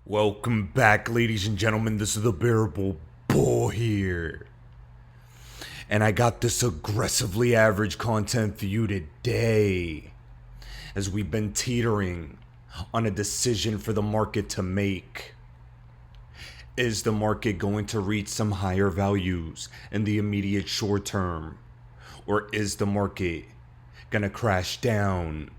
Welcome back, ladies and gentlemen. This is the Bearable Bull here. And I got this aggressively average content for you today, as we've been teetering on a decision for the market to make. Is the market going to reach some higher values in the immediate short term? Or is the market going to crash down?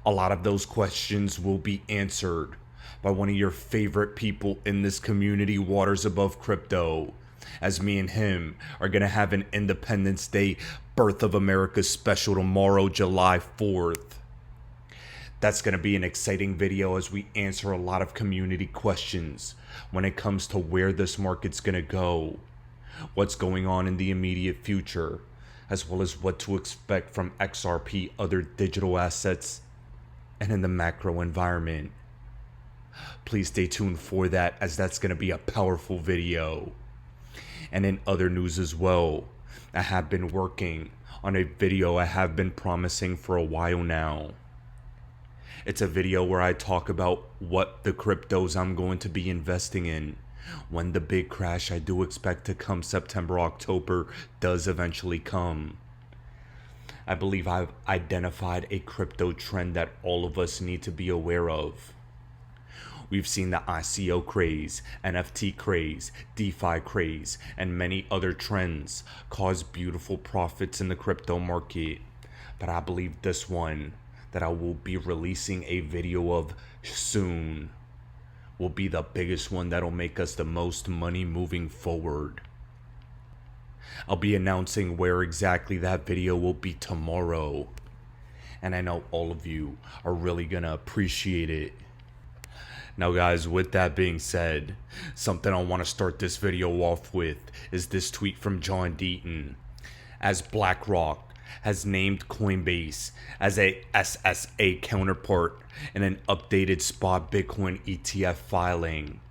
A lot of those questions will be answered by one of your favorite people in this community, Waters Above Crypto, as me and him are going to have an Independence Day Birth of America special tomorrow, July 4th. That's going to be an exciting video as we answer a lot of community questions when it comes to where this market's going to go, what's going on in the immediate future, as well as what to expect from XRP, other digital assets, and in the macro environment. Please stay tuned for that, as that's going to be a powerful video. And in other news as well, I have been working on a video I have been promising for a while now. It's a video where I talk about what the cryptos I'm going to be investing in when the big crash I do expect to come September, October does eventually come. I believe I've identified a crypto trend that all of us need to be aware of. We've seen the ICO craze, NFT craze, DeFi craze, and many other trends cause beautiful profits in the crypto market. But I believe this one that I will be releasing a video of soon will be the biggest one that'll make us the most money moving forward. I'll be announcing where exactly that video will be tomorrow, and I know all of you are really gonna appreciate it. Now guys, with that being said, something I want to start this video off with is this tweet from John Deaton, as BlackRock has named Coinbase as a SSA counterpart in an updated spot Bitcoin ETF filing.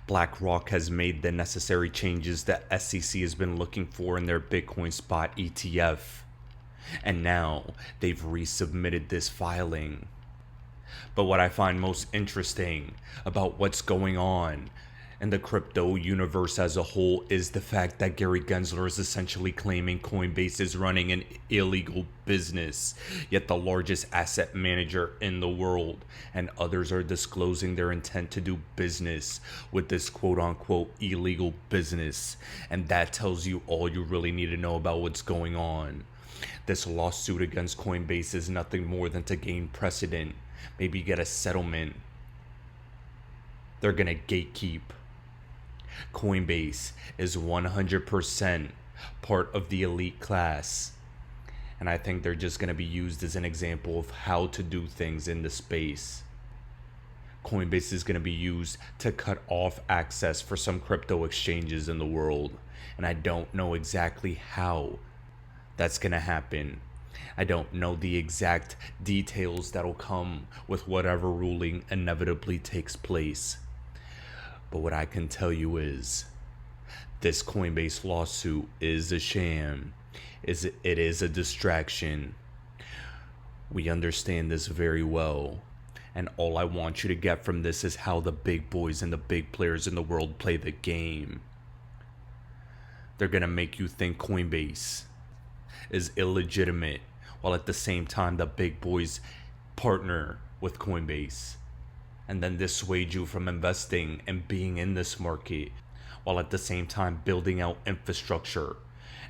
BlackRock has made the necessary changes that SEC has been looking for in their Bitcoin spot ETF, and now they've resubmitted this filing. But what I find most interesting about what's going on in the crypto universe as a whole is the fact that Gary Gunzler is essentially claiming Coinbase is running an illegal business, yet the largest asset manager in the world and others are disclosing their intent to do business with this quote-unquote illegal business. And that tells you all you really need to know about what's going on. This lawsuit against Coinbase is nothing more than to gain precedent, maybe get a settlement. They're gonna gatekeep. Coinbase is 100% part of the elite class, and I think they're just gonna be used as an example of how to do things in the space. Coinbase is gonna be used to cut off access for some crypto exchanges in the world, and I don't know exactly how that's gonna happen. I don't know the exact details that'll come with whatever ruling inevitably takes place. But what I can tell you is, this Coinbase lawsuit is a sham. It is a distraction. We understand this very well. And all I want you to get from this is how the big boys and the big players in the world play the game. They're gonna make you think Coinbase is illegitimate, while at the same time the big boys partner with Coinbase, and then dissuade you from investing and being in this market, while at the same time building out infrastructure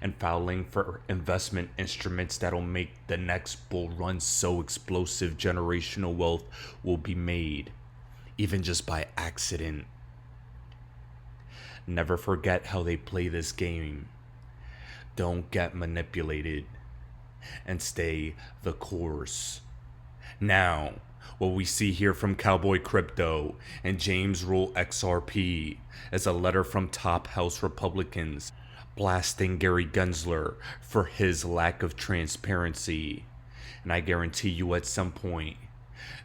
and filing for investment instruments that'll make the next bull run so explosive generational wealth will be made, even just by accident. Never forget how they play this game. Don't get manipulated, and stay the course. Now, what we see here from Cowboy Crypto and James Roll XRP is a letter from top House Republicans blasting Gary Gunzler for his lack of transparency. And I guarantee you at some point,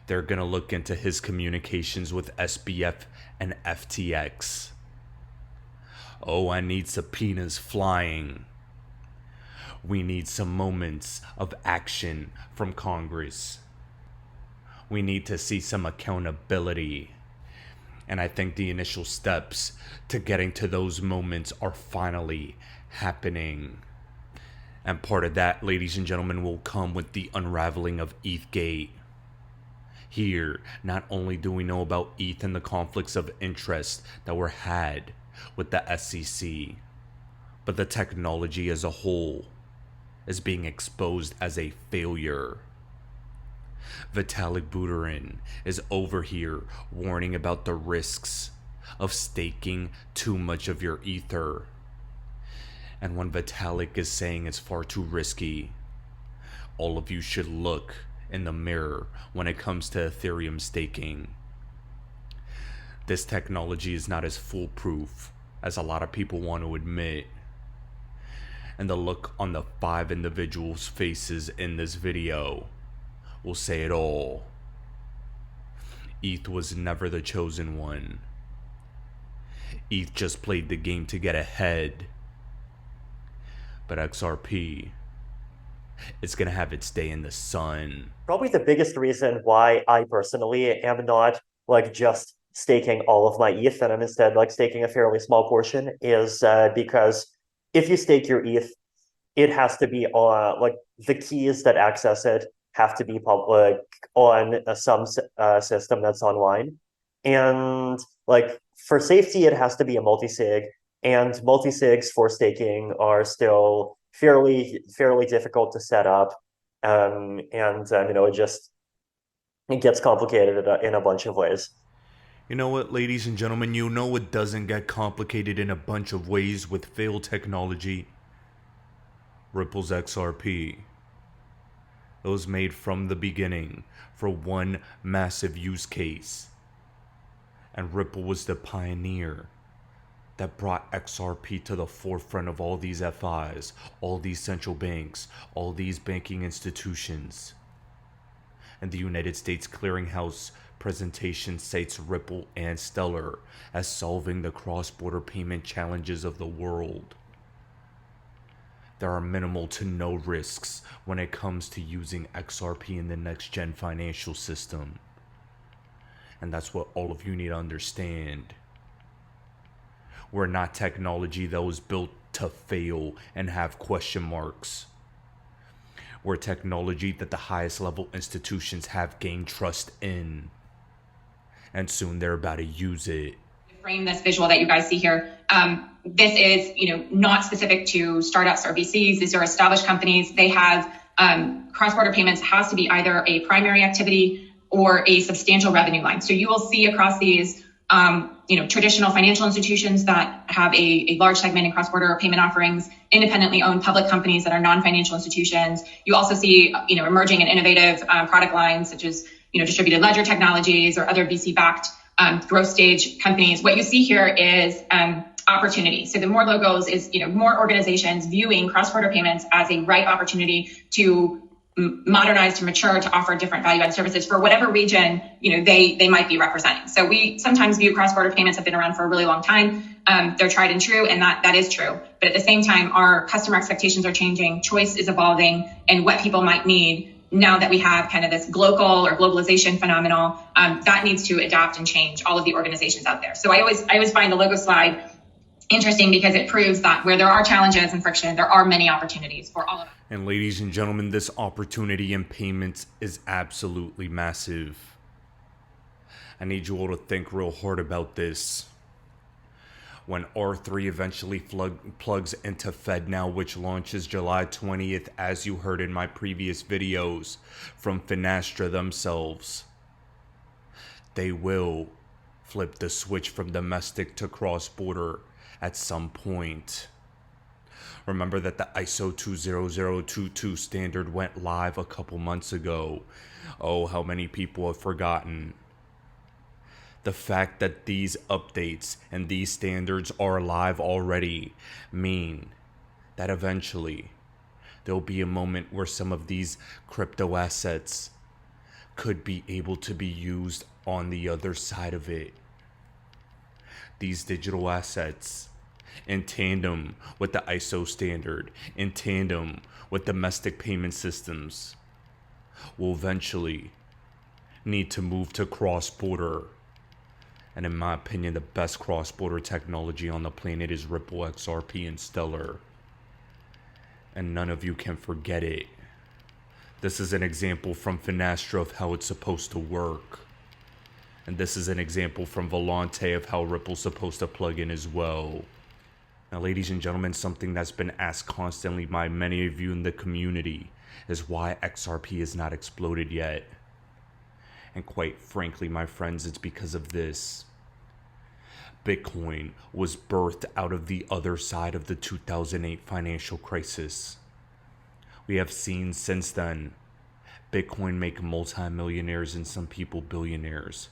they're gonna look into his communications with SBF and FTX. Oh, I need subpoenas flying. We need some moments of action from Congress. We need to see some accountability. And I think the initial steps to getting to those moments are finally happening. And part of that, ladies and gentlemen, will come with the unraveling of ETHgate. Here, not only do we know about ETH and the conflicts of interest that were had with the SEC, but the technology as a whole is being exposed as a failure. Vitalik Buterin is over here warning about the risks of staking too much of your ether. And when Vitalik is saying it's far too risky, all of you should look in the mirror when it comes to Ethereum staking. This technology is not as foolproof as a lot of people want to admit. And the look on the 5 individuals' faces in this video will say it all. ETH was never the chosen one. ETH just played the game to get ahead. But XRP, it's gonna have its day in the sun. Probably the biggest reason why I personally am not like just staking all of my ETH and I'm instead like staking a fairly small portion is because if you stake your ETH, it has to be on like the keys that access it have to be public on some system that's online. And like for safety, it has to be a multi-sig, and multi-sigs for staking are still fairly difficult to set up. It gets complicated in a bunch of ways. You know what, ladies and gentlemen, you know it doesn't get complicated in a bunch of ways with failed technology. Ripple's XRP. It was made from the beginning for one massive use case. And Ripple was the pioneer that brought XRP to the forefront of all these FIs, all these central banks, all these banking institutions. And the United States Clearinghouse presentation cites Ripple and Stellar as solving the cross-border payment challenges of the world. There are minimal to no risks when it comes to using XRP in the next-gen financial system. And that's what all of you need to understand. We're not technology that was built to fail and have question marks. We're technology that the highest level institutions have gained trust in. And soon they're about to use it. Frame this visual that you guys see here. This is, not specific to startups or VCs. These are established companies. They have cross-border payments has to be either a primary activity or a substantial revenue line. So you will see across these, traditional financial institutions that have a large segment in cross-border payment offerings, independently owned public companies that are non-financial institutions. You also see, emerging and innovative product lines such as, distributed ledger technologies or other VC-backed growth stage companies. What you see here is opportunity. So the more logos is, more organizations viewing cross-border payments as a ripe opportunity to modernize, to mature, to offer different value-added services for whatever region, they might be representing. So we sometimes view cross-border payments have been around for a really long time. They're tried and true, and that is true. But at the same time, our customer expectations are changing, choice is evolving, and what people might need now that we have kind of this global or globalization phenomenon, that needs to adapt and change all of the organizations out there. So I always find the logo slide interesting because it proves that where there are challenges and friction, there are many opportunities for all of us. And ladies and gentlemen, this opportunity in payments is absolutely massive. I need you all to think real hard about this. When R3 eventually plugs into FedNow, which launches July 20th, as you heard in my previous videos from Finastra themselves, they will flip the switch from domestic to cross-border at some point. Remember that the ISO 20022 standard went live a couple months ago. Oh, how many people have forgotten. The fact that these updates and these standards are live already mean that eventually there'll be a moment where some of these crypto assets could be able to be used on the other side of it. These digital assets, in tandem with the ISO standard, in tandem with domestic payment systems, will eventually need to move to cross-border. And in my opinion, the best cross-border technology on the planet is Ripple, XRP, and Stellar. And none of you can forget it. This is an example from Finastra of how it's supposed to work. And this is an example from Volante of how Ripple's supposed to plug in as well. Now, ladies and gentlemen, something that's been asked constantly by many of you in the community is why XRP is not exploded yet. And quite frankly, my friends, it's because of this. Bitcoin was birthed out of the other side of the 2008 financial crisis. We have seen since then Bitcoin make multimillionaires and some people billionaires.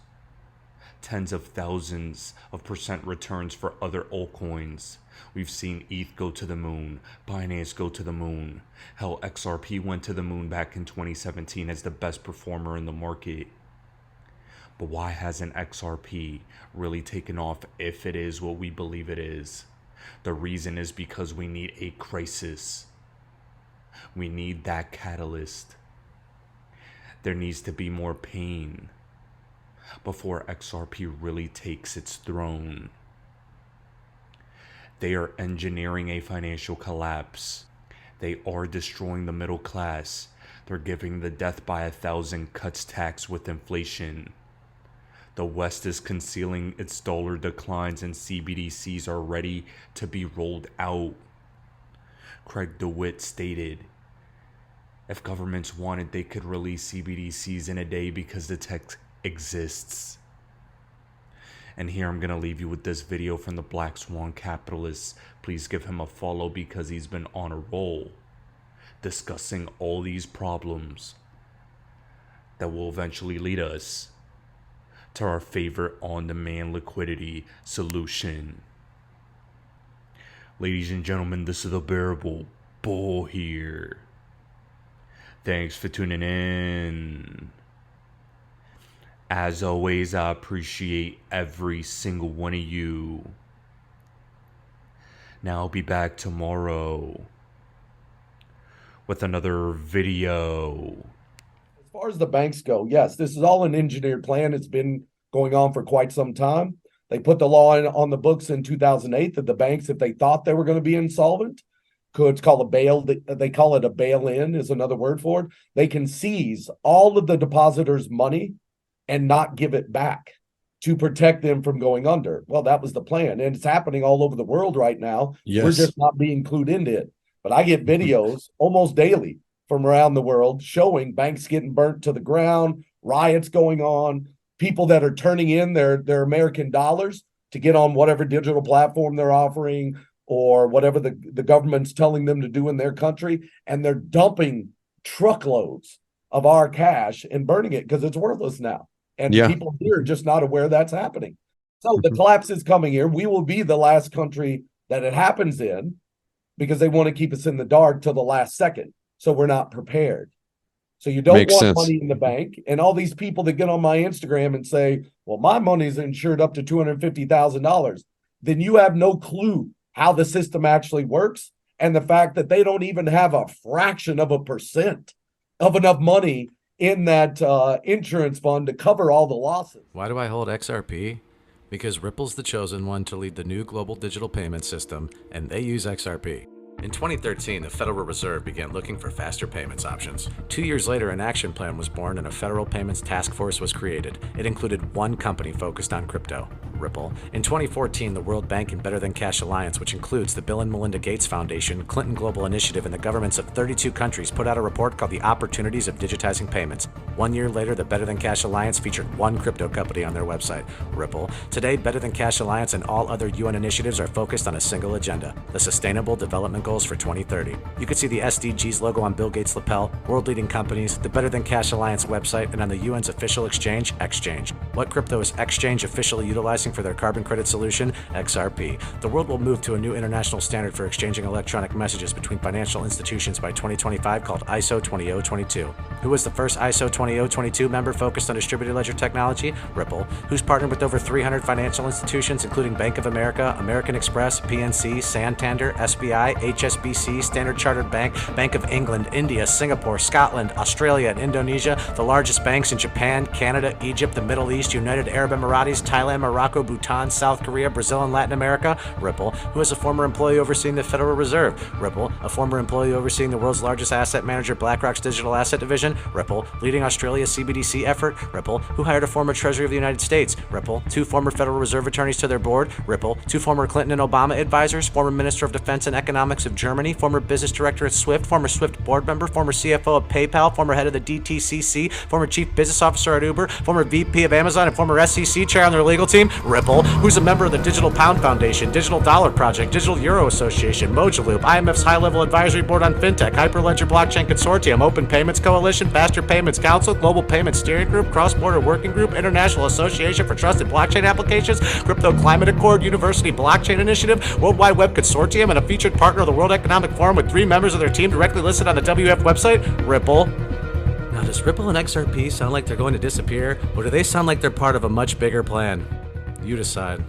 Tens of thousands of % returns for other altcoins. We've seen ETH go to the moon, Binance go to the moon. Hell, XRP went to the moon back in 2017 as the best performer in the market. But why hasn't XRP really taken off if it is what we believe it is? The reason is because we need a crisis. We need that catalyst. There needs to be more pain before XRP really takes its throne. They are engineering a financial collapse. They are destroying the middle class. They're giving the death by 1,000 cuts tax with inflation. The West is concealing its dollar declines and CBDCs are ready to be rolled out. Craig DeWitt stated, if governments wanted, they could release CBDCs in a day because the tech exists. And here I'm going to leave you with this video from the Black Swan Capitalist. Please give him a follow because he's been on a roll discussing all these problems that will eventually lead us to our favorite on-demand liquidity solution. Ladies and gentlemen, this is the Bearable Bull here. Thanks for tuning in. As always, I appreciate every single one of you. Now I'll be back tomorrow with another video. As far as the banks go, yes, this is all an engineered plan. It's been going on for quite some time. They put the law on the books in 2008 that the banks, if they thought they were going to be insolvent, it's called a bail. They call it a bail-in is another word for it. They can seize all of the depositors' money and not give it back to protect them from going under. Well, that was the plan. And it's happening all over the world right now. Yes. We're just not being clued into it. But I get videos almost daily from around the world showing banks getting burnt to the ground, riots going on, people that are turning in their American dollars to get on whatever digital platform they're offering or whatever the government's telling them to do in their country. And they're dumping truckloads of our cash and burning it because it's worthless now. And people here are just not aware that's happening. So the collapse is coming here. We will be the last country that it happens in because they want to keep us in the dark till the last second. So we're not prepared. So you don't want money in the bank. And all these people that get on my Instagram and say, well, my money's insured up to $250,000. Then you have no clue how the system actually works. And the fact that they don't even have a fraction of a % of enough money in that insurance fund to cover all the losses. Why do I hold XRP? Because Ripple's the chosen one to lead the new global digital payment system, and they use XRP. In 2013, the Federal Reserve began looking for faster payments options. 2 years later, an action plan was born and a federal payments task force was created. It included one company focused on crypto, Ripple. In 2014, the World Bank and Better Than Cash Alliance, which includes the Bill and Melinda Gates Foundation, Clinton Global Initiative, and the governments of 32 countries, put out a report called The Opportunities of Digitizing Payments. 1 year later, the Better Than Cash Alliance featured one crypto company on their website, Ripple. Today, Better Than Cash Alliance and all other UN initiatives are focused on a single agenda, the Sustainable Development Goals for 2030. You can see the SDGs logo on Bill Gates' lapel, world-leading companies, the Better Than Cash Alliance website, and on the UN's official exchange, Exchange. What crypto is Exchange officially utilizing for their carbon credit solution, XRP. The world will move to a new international standard for exchanging electronic messages between financial institutions by 2025 called ISO 20022. Who was the first ISO 20022 member focused on distributed ledger technology? Ripple, who's partnered with over 300 financial institutions, including Bank of America, American Express, PNC, Santander, SBI, HSBC, Standard Chartered Bank, Bank of England, India, Singapore, Scotland, Australia, and Indonesia, the largest banks in Japan, Canada, Egypt, the Middle East, United Arab Emirates, Thailand, Morocco, Bhutan, South Korea, Brazil, and Latin America. Ripple, who is a former employee overseeing the Federal Reserve. Ripple, a former employee overseeing the world's largest asset manager, BlackRock's digital asset division. Ripple, leading Australia's CBDC effort. Ripple, who hired a former Treasury of the United States. Ripple, 2 former Federal Reserve attorneys to their board. Ripple, 2 former Clinton and Obama advisors, former Minister of Defense and Economics of Germany, former business director at SWIFT, former SWIFT board member, former CFO of PayPal, former head of the DTCC, former chief business officer at Uber, former VP of Amazon, and former SEC chair on their legal team. Ripple, who's a member of the Digital Pound Foundation, Digital Dollar Project, Digital Euro Association, Mojaloop, IMF's high-level advisory board on fintech, Hyperledger Blockchain Consortium, Open Payments Coalition, Faster Payments Council, Global Payments Steering Group, Cross-Border Working Group, International Association for Trusted Blockchain Applications, Crypto Climate Accord, University Blockchain Initiative, World Wide Web Consortium, and a featured partner of the World Economic Forum with 3 members of their team directly listed on the WF website. Ripple. Now, does Ripple and XRP sound like they're going to disappear, or do they sound like they're part of a much bigger plan? You decide.